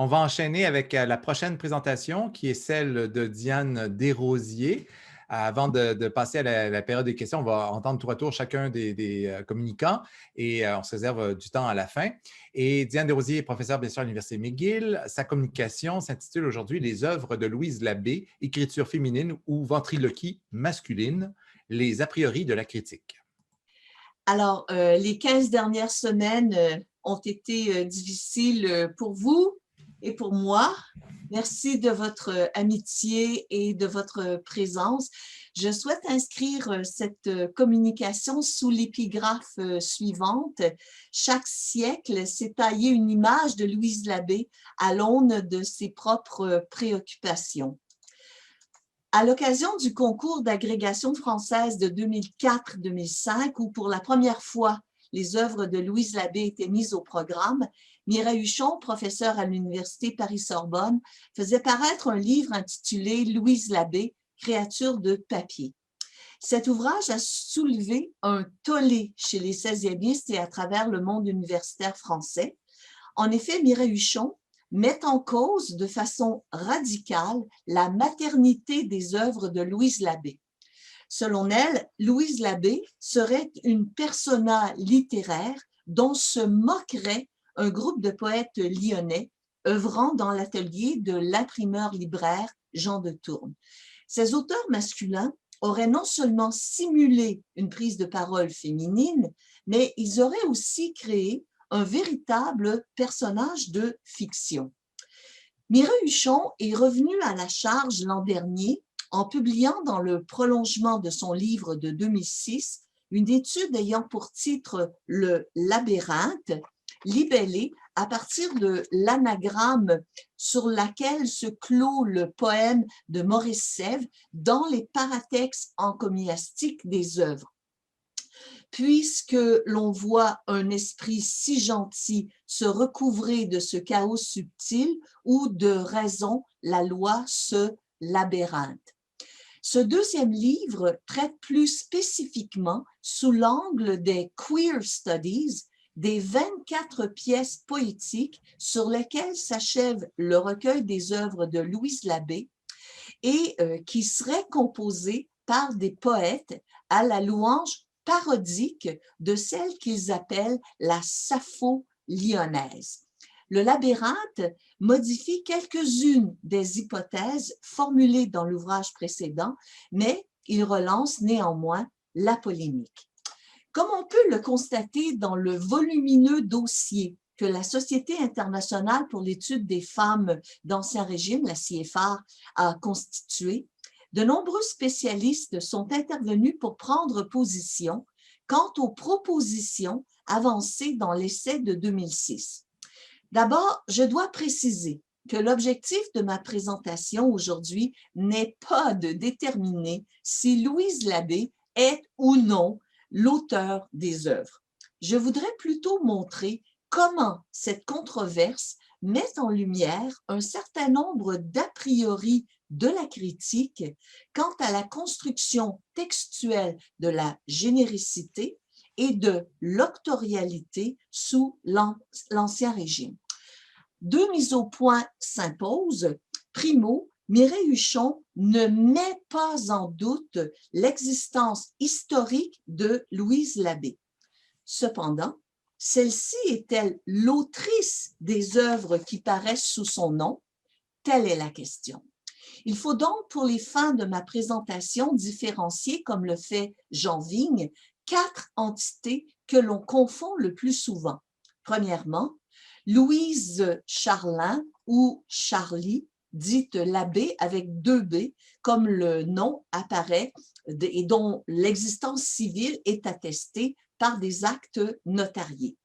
On va enchaîner avec la prochaine présentation qui est celle de Diane Desrosiers. Avant de passer à la période des questions, on va entendre tour à tour chacun des communicants et on se réserve du temps à la fin. Et Diane Desrosiers est professeure bien sûr à l'Université McGill. Sa communication s'intitule aujourd'hui Les œuvres de Louise Labbé, écriture féminine ou ventriloquie masculine, les a priori de la critique. Alors, les 15 dernières semaines ont été difficiles pour vous et pour moi. Merci de votre amitié et de votre présence. Je souhaite inscrire cette communication sous l'épigraphe suivante. Chaque siècle s'est taillé une image de Louise Labbé à l'aune de ses propres préoccupations. À l'occasion du concours d'agrégation française de 2004-2005, où pour la première fois les œuvres de Louise Labbé étaient mises au programme, Mireille Huchon, professeure à l'Université Paris-Sorbonne, faisait paraître un livre intitulé « Louise Labbé, créature de papier ». Cet ouvrage a soulevé un tollé chez les 16e et à travers le monde universitaire français. En effet, Mireille Huchon met en cause de façon radicale la maternité des œuvres de Louise Labbé. Selon elle, Louise Labbé serait une persona littéraire dont se moquerait un groupe de poètes lyonnais œuvrant dans l'atelier de l'imprimeur-libraire Jean de Tourne. Ces auteurs masculins auraient non seulement simulé une prise de parole féminine, mais ils auraient aussi créé un véritable personnage de fiction. Mireille Huchon est revenue à la charge l'an dernier en publiant dans le prolongement de son livre de 2006 une étude ayant pour titre « Le labyrinthe », libellée à partir de l'anagramme sur laquelle se clôt le poème de Maurice Sèvres dans les paratextes encomiastiques des œuvres. Puisque l'on voit un esprit si gentil se recouvrer de ce chaos subtil où de raison la loi se labyrinthe. Ce deuxième livre traite plus spécifiquement, sous l'angle des queer studies, des 24 pièces poétiques sur lesquelles s'achève le recueil des œuvres de Louise Labbé et qui seraient composées par des poètes à la louange parodique de celle qu'ils appellent la Sappho lyonnaise. Le labyrinthe modifie quelques-unes des hypothèses formulées dans l'ouvrage précédent, mais il relance néanmoins la polémique. Comme on peut le constater dans le volumineux dossier que la Société internationale pour l'étude des femmes d'Ancien Régime, la CIFAR, a constitué, de nombreux spécialistes sont intervenus pour prendre position quant aux propositions avancées dans l'essai de 2006. D'abord, je dois préciser que l'objectif de ma présentation aujourd'hui n'est pas de déterminer si Louise Labbé est ou non l'auteur des œuvres. Je voudrais plutôt montrer comment cette controverse met en lumière un certain nombre d'a priori de la critique quant à la construction textuelle de la généricité et de l'octorialité sous l'Ancien Régime. Deux mises au point s'imposent. Primo, Mireille Huchon ne met pas en doute l'existence historique de Louise Labbé. Cependant, celle-ci est-elle l'autrice des œuvres qui paraissent sous son nom? Telle est la question. Il faut donc, pour les fins de ma présentation, différencier, comme le fait Jean Vigne, 4 entités que l'on confond le plus souvent. Premièrement, Louise Charlin ou Charlie, dite Labbé avec 2 B, comme le nom apparaît et dont l'existence civile est attestée par des actes notariés.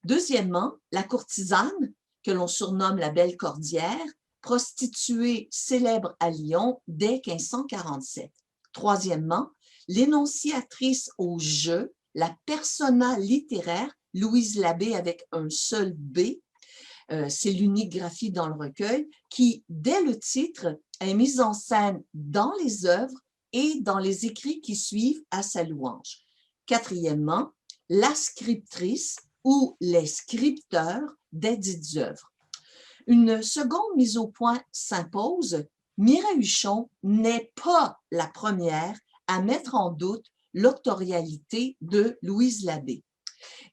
Deuxièmement, la courtisane, que l'on surnomme la Belle Cordière, prostituée célèbre à Lyon dès 1547. Troisièmement, l'énonciatrice au jeu, la persona littéraire, Louise Labbé avec un seul B, c'est l'unique graphie dans le recueil, qui, dès le titre, est mise en scène dans les œuvres et dans les écrits qui suivent à sa louange. Quatrièmement, la scriptrice ou les scripteurs des dites œuvres. Une seconde mise au point s'impose. Mireille Huchon n'est pas la première à mettre en doute l'autorialité de Louise Labbé.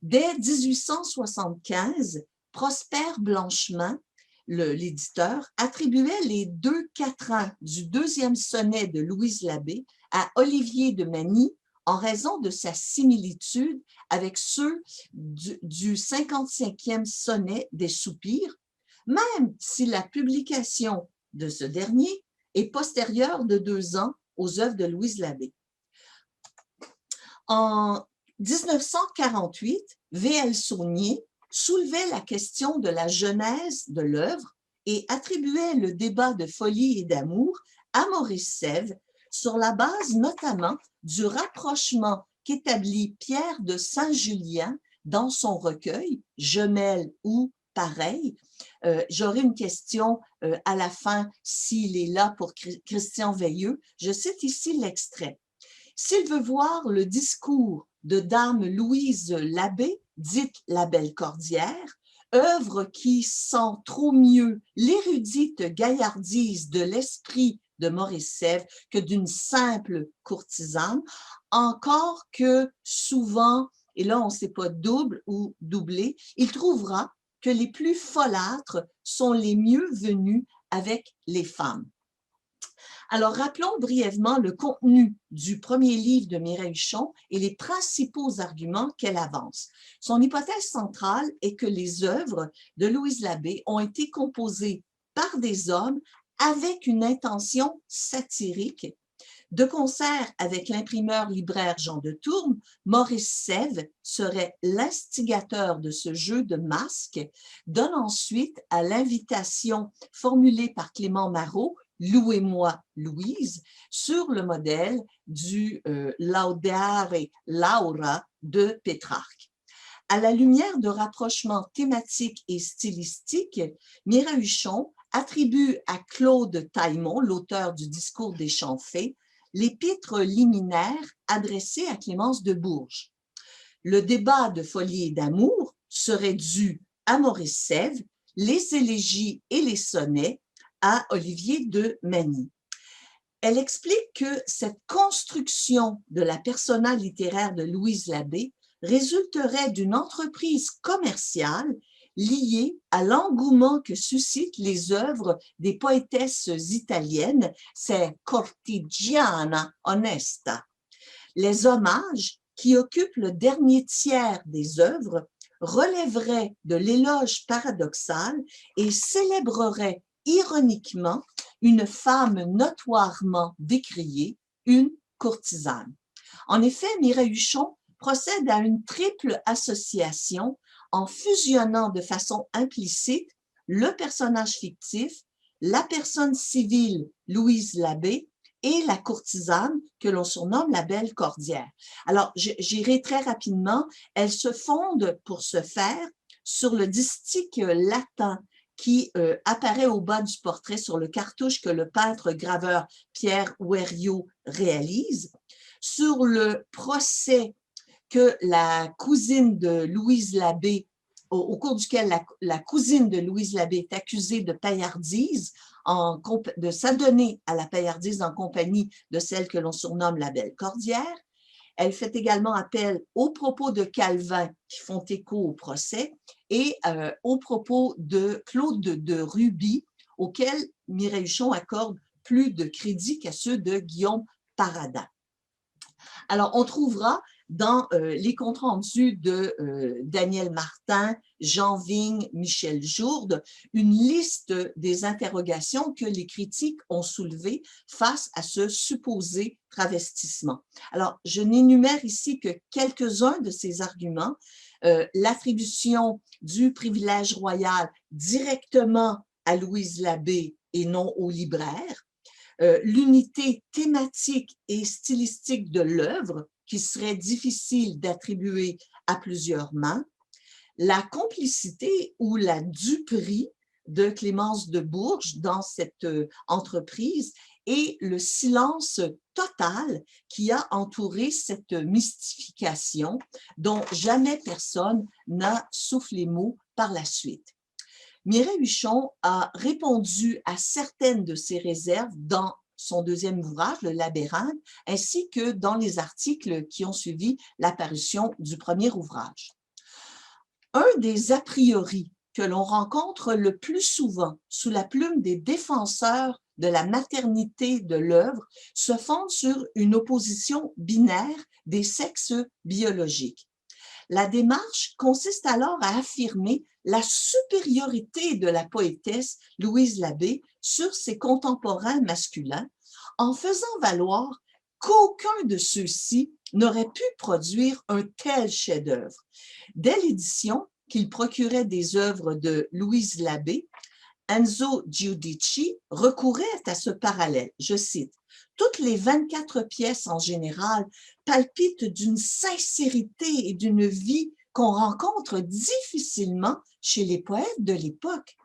Dès 1875, Prosper Blanchemin, l'éditeur, attribuait les 2 quatrains du deuxième sonnet de Louise Labbé à Olivier de Magny en raison de sa similitude avec ceux du 55e sonnet des Soupirs, même si la publication de ce dernier est postérieure de 2 ans aux œuvres de Louise Labbé. En 1948, V.L. Saunier soulevait la question de la genèse de l'œuvre et attribuait le débat de folie et d'amour à Maurice Sèvres sur la base notamment du rapprochement qu'établit Pierre de Saint-Julien dans son recueil « Jumelles ou pareil ». J'aurai une question à la fin s'il est là pour Christian Veilleux. Je cite ici l'extrait. S'il veut voir le discours de Dame Louise Labbé, dite la Belle Cordière, œuvre qui sent trop mieux l'érudite gaillardise de l'esprit de Maurice Sèvres que d'une simple courtisane, encore que souvent, et là on ne sait pas double ou doublé, il trouvera que les plus folâtres sont les mieux venus avec les femmes. Alors, rappelons brièvement le contenu du premier livre de Mireille Huchon et les principaux arguments qu'elle avance. Son hypothèse centrale est que les œuvres de Louise Labbé ont été composées par des hommes avec une intention satirique. De concert avec l'imprimeur libraire Jean de Tourne, Maurice Sèvres serait l'instigateur de ce jeu de masques, donnant suite à l'invitation formulée par Clément Marot, Louez-moi Louise, sur le modèle du Laudare Laura de Pétrarque. À la lumière de rapprochements thématiques et stylistiques, Mireille Huchon attribue à Claude Taillemont, l'auteur du Discours des Champs-Faits, l'épître liminaire adressée à Clémence de Bourges. Le débat de folie et d'amour serait dû à Maurice Sèvres, les élégies et les sonnets à Olivier de Magny. Elle explique que cette construction de la persona littéraire de Louise Labbé résulterait d'une entreprise commerciale liée à l'engouement que suscitent les œuvres des poétesses italiennes, c'est cortigiana onesta. Les hommages qui occupent le dernier tiers des œuvres relèveraient de l'éloge paradoxal et célébreraient ironiquement une femme notoirement décriée, une courtisane. En effet, Mireille Huchon procède à une triple association en fusionnant de façon implicite le personnage fictif, la personne civile Louise Labbé et la courtisane que l'on surnomme la Belle Cordière. Alors, j'irai très rapidement. Elle se fonde pour ce faire sur le distique latin qui apparaît au bas du portrait sur le cartouche que le peintre-graveur Pierre Oueriot réalise, sur le procès que la cousine de Louise Labbé, au cours duquel la cousine de Louise Labbé est accusée de paillardise, de s'adonner à la paillardise en compagnie de celle que l'on surnomme la Belle Cordière. Elle fait également appel aux propos de Calvin qui font écho au procès et aux propos de Claude de Ruby, auxquels Mireille Huchon accorde plus de crédit qu'à ceux de Guillaume Paradin. Alors, on trouvera dans les comptes rendus de Daniel Martin, Jean Vigne, Michel Jourde, une liste des interrogations que les critiques ont soulevées face à ce supposé travestissement. Alors, je n'énumère ici que quelques-uns de ces arguments. L'attribution du privilège royal directement à Louise Labbé et non au libraire, l'unité thématique et stylistique de l'œuvre qui serait difficile d'attribuer à plusieurs mains, la complicité ou la duperie de Clémence de Bourges dans cette entreprise et le silence total qui a entouré cette mystification dont jamais personne n'a soufflé mot par la suite. Mireille Huchon a répondu à certaines de ces réserves dans son deuxième ouvrage, Le Labyrinthe, ainsi que dans les articles qui ont suivi l'apparition du premier ouvrage. Un des a priori que l'on rencontre le plus souvent sous la plume des défenseurs de la maternité de l'œuvre se fonde sur une opposition binaire des sexes biologiques. La démarche consiste alors à affirmer la supériorité de la poétesse Louise Labbé sur ses contemporains masculins en faisant valoir qu'aucun de ceux-ci n'aurait pu produire un tel chef-d'œuvre. Dès l'édition qu'il procurait des œuvres de Louise Labbé, Enzo Giudici recourait à ce parallèle. Je cite, « Toutes les 24 pièces en général palpitent d'une sincérité et d'une vie qu'on rencontre difficilement chez les poètes de l'époque. »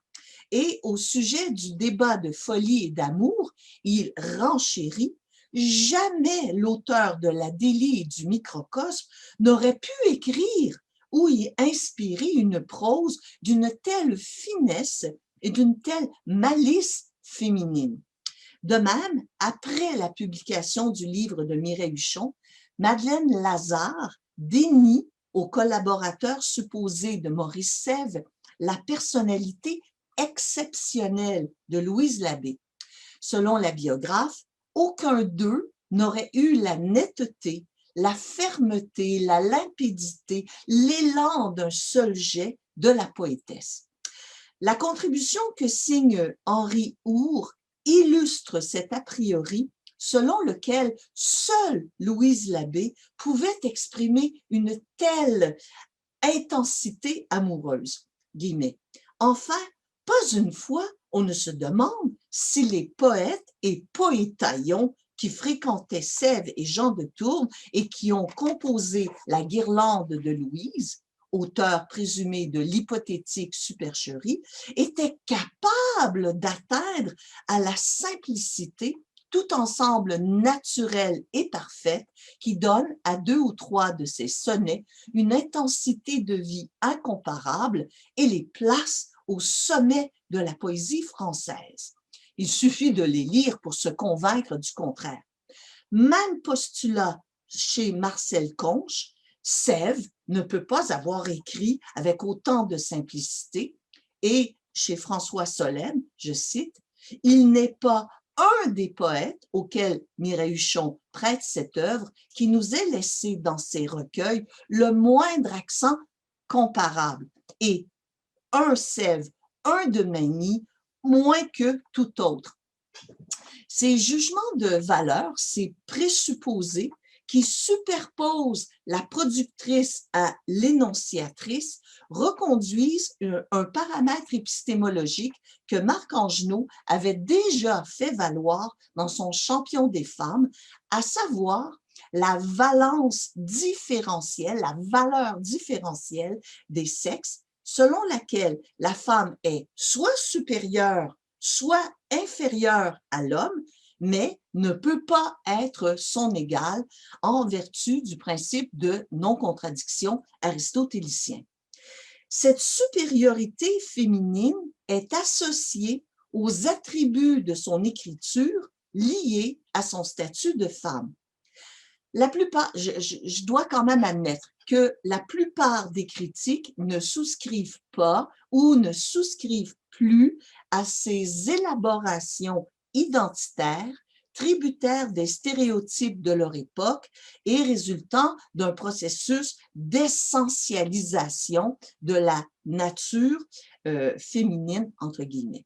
Et au sujet du débat de folie et d'amour, il renchérit « Jamais l'auteur de la Délie et du microcosme n'aurait pu écrire ou y inspirer une prose d'une telle finesse et d'une telle malice féminine. » De même, après la publication du livre de Mireille Huchon, Madeleine Lazare dénie aux collaborateurs supposés de Maurice Sèvres la personnalité exceptionnelle de Louise Labbé. Selon la biographe, aucun d'eux n'aurait eu la netteté, la fermeté, la limpidité, l'élan d'un seul jet de la poétesse. La contribution que signe Henri Our illustre cet a priori selon lequel seule Louise Labbé pouvait exprimer une telle intensité amoureuse. Guillemets. Enfin, pas une fois on ne se demande si les poètes et poétaillons qui fréquentaient Sèvres et Jean de Tourne et qui ont composé la guirlande de Louise, auteur présumé de l'hypothétique supercherie, étaient capables d'atteindre à la simplicité tout ensemble naturel et parfait qui donne à 2 ou 3 de ces sonnets une intensité de vie incomparable et les place au sommet de la poésie française. Il suffit de les lire pour se convaincre du contraire. Même postulat chez Marcel Conche, Sèvres ne peut pas avoir écrit avec autant de simplicité, et chez François Solesmes, je cite, « Il n'est pas un des poètes auxquels Mireille Huchon prête cette œuvre qui nous ait laissé dans ses recueils le moindre accent comparable, et un Sèvres, un de Magny, moins que tout autre. » Ces jugements de valeur, ces présupposés qui superposent la productrice à l'énonciatrice, reconduisent un paramètre épistémologique que Marc Angenot avait déjà fait valoir dans son Champion des femmes, à savoir la valence différentielle, la valeur différentielle des sexes, selon laquelle la femme est soit supérieure, soit inférieure à l'homme, mais ne peut pas être son égal en vertu du principe de non-contradiction aristotélicien. Cette supériorité féminine est associée aux attributs de son écriture liés à son statut de femme. La plupart, je dois quand même admettre que la plupart des critiques ne souscrivent pas ou ne souscrivent plus à ces élaborations identitaires, tributaires des stéréotypes de leur époque et résultant d'un processus d'essentialisation de la nature féminine, entre guillemets.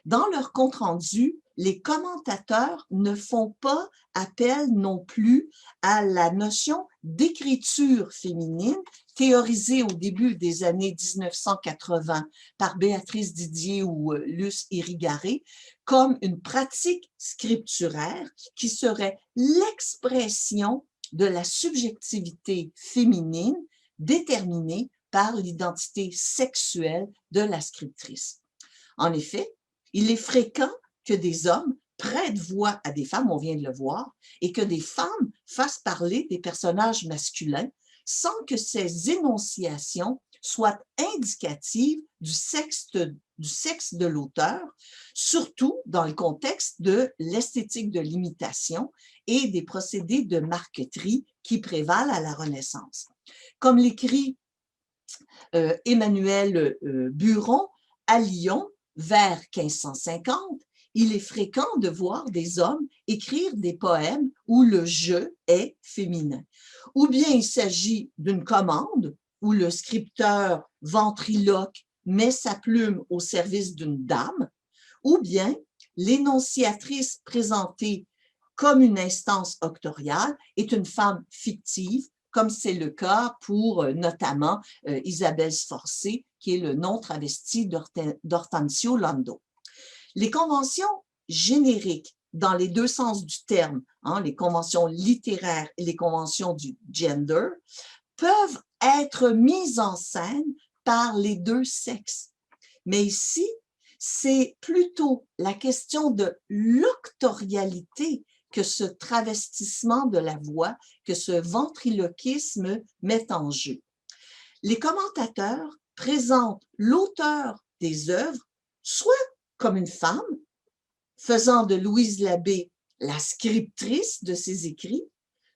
Dans leur compte-rendu, les commentateurs ne font pas appel non plus à la notion d'écriture féminine théorisée au début des années 1980 par Béatrice Didier ou Luce Irigaray comme une pratique scripturaire qui serait l'expression de la subjectivité féminine déterminée par l'identité sexuelle de la scriptrice. En effet, il est fréquent que des hommes prêtent voix à des femmes, on vient de le voir, et que des femmes fassent parler des personnages masculins sans que ces énonciations soient indicatives du sexe du sexe de l'auteur, surtout dans le contexte de l'esthétique de l'imitation et des procédés de marqueterie qui prévalent à la Renaissance. Comme l'écrit Emmanuel Buron à Lyon vers 1550, il est fréquent de voir des hommes écrire des poèmes où le « je » est féminin. Ou bien il s'agit d'une commande où le scripteur ventriloque met sa plume au service d'une dame, ou bien l'énonciatrice présentée comme une instance octoriale est une femme fictive, comme c'est le cas pour notamment Isabelle Sforcé, qui est le nom travesti d'Hortensio Lando. Les conventions génériques dans les deux sens du terme, les conventions littéraires et les conventions du gender, peuvent être mises en scène par les deux sexes. Mais ici, c'est plutôt la question de l'octorialité que ce travestissement de la voix, que ce ventriloquisme met en jeu. Les commentateurs présentent l'auteur des œuvres soit comme une femme, faisant de Louise Labbé la scriptrice de ses écrits,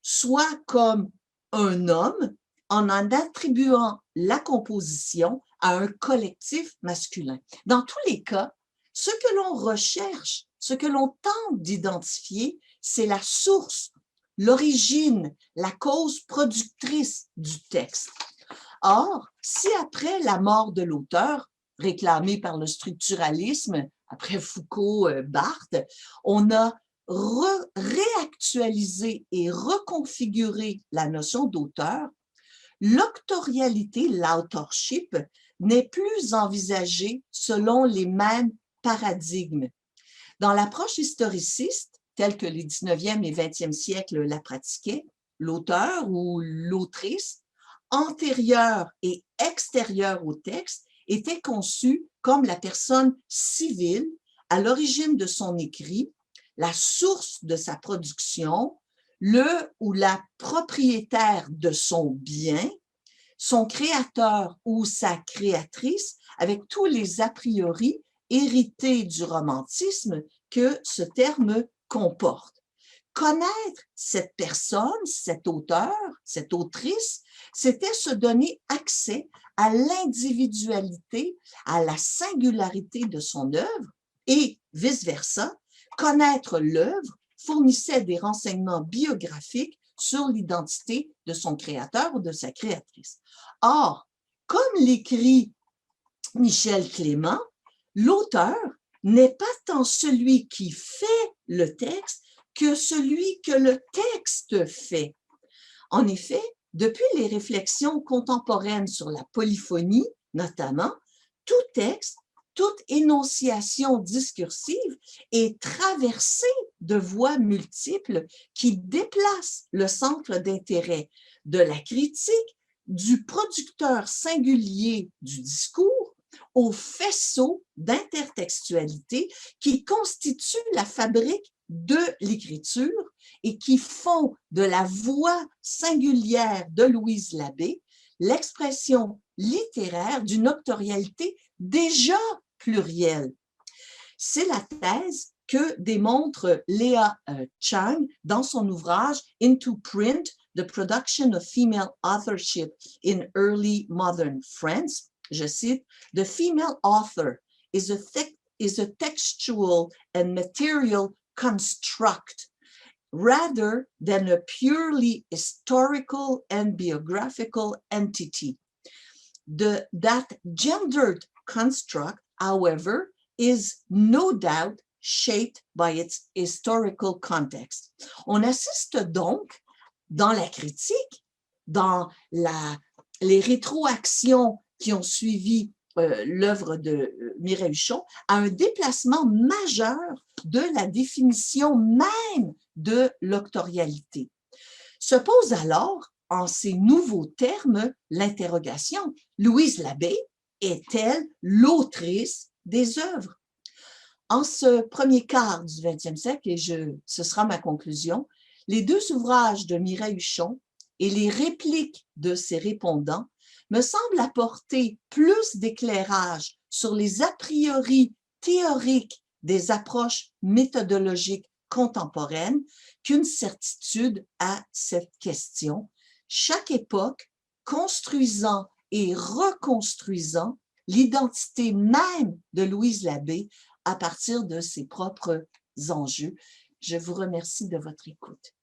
soit comme un homme en attribuant la composition à un collectif masculin. Dans tous les cas, ce que l'on recherche, ce que l'on tente d'identifier, c'est la source, l'origine, la cause productrice du texte. Or, si après la mort de l'auteur, réclamée par le structuralisme, après Foucault, Barthes, on a réactualisé et reconfiguré la notion d'auteur, l'octorialité, l'authorship, n'est plus envisagée selon les mêmes paradigmes. Dans l'approche historiciste, telle que les 19e et 20e siècles la pratiquaient, l'auteur ou l'autrice, antérieure et extérieure au texte, était conçu comme la personne civile à l'origine de son écrit, la source de sa production, le ou la propriétaire de son bien, son créateur ou sa créatrice, avec tous les a priori hérités du romantisme que ce terme comporte. Connaître cette personne, cet auteur, cette autrice, c'était se donner accès à l'individualité, à la singularité de son œuvre et vice-versa. Connaître l'œuvre fournissait des renseignements biographiques sur l'identité de son créateur ou de sa créatrice. Or, comme l'écrit Michel Clément, l'auteur n'est pas tant celui qui fait le texte que celui que le texte fait. En effet, depuis les réflexions contemporaines sur la polyphonie, notamment, tout texte, toute énonciation discursive est traversée de voies multiples qui déplacent le centre d'intérêt de la critique, du producteur singulier du discours, au faisceau d'intertextualité qui constitue la fabrique de l'écriture et qui font de la voix singulière de Louise Labbé l'expression littéraire d'une octorialité déjà plurielle. C'est la thèse que démontre Léa Chang dans son ouvrage Into Print, The Production of Female Authorship in Early Modern France. Je cite, The female author is a textual and material construct rather than a purely historical and biographical entity. That gendered construct, however, is no doubt shaped by its historical context. On assiste donc dans la critique, dans les rétroactions qui ont suivi l'œuvre de Mireille Huchon, à un déplacement majeur de la définition même de l'octorialité. Se pose alors, en ces nouveaux termes, l'interrogation, Louise Labbé est-elle l'autrice des œuvres? En ce premier quart du 20e siècle, et ce sera ma conclusion, les deux ouvrages de Mireille Huchon et les répliques de ces répondants me semblent apporter plus d'éclairage sur les a priori théoriques des approches méthodologiques contemporaines qu'une certitude à cette question, chaque époque construisant et reconstruisant l'identité même de Louise Labbé à partir de ses propres enjeux. Je vous remercie de votre écoute.